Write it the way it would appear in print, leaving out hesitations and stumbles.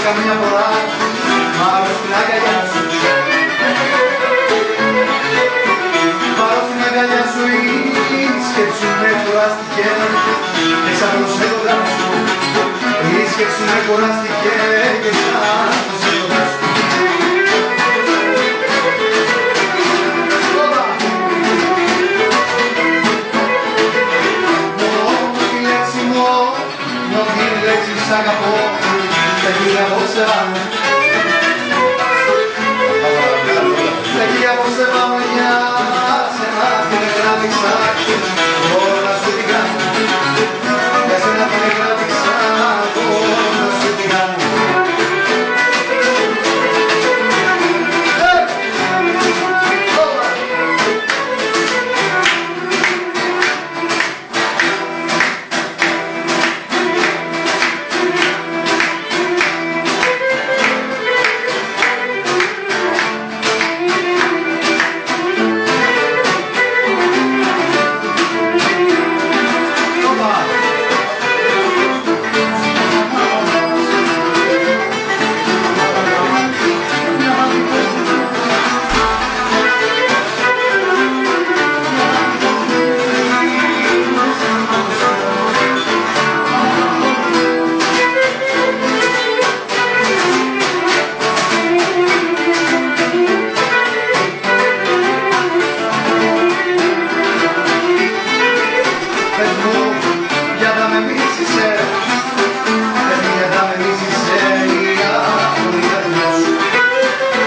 καμιά φορά, μάλλον στην αγκαλιά σου. Μάλλον στην αγκαλιά σου η σκέψη με κουράστηκε και σαν το σέγγοντα σου. Η σκέψη με κουράστηκε και σαν το σέγγοντα σου. Σ' αγαπώ, τα χίλια πόσα. Τα χίλια πόσα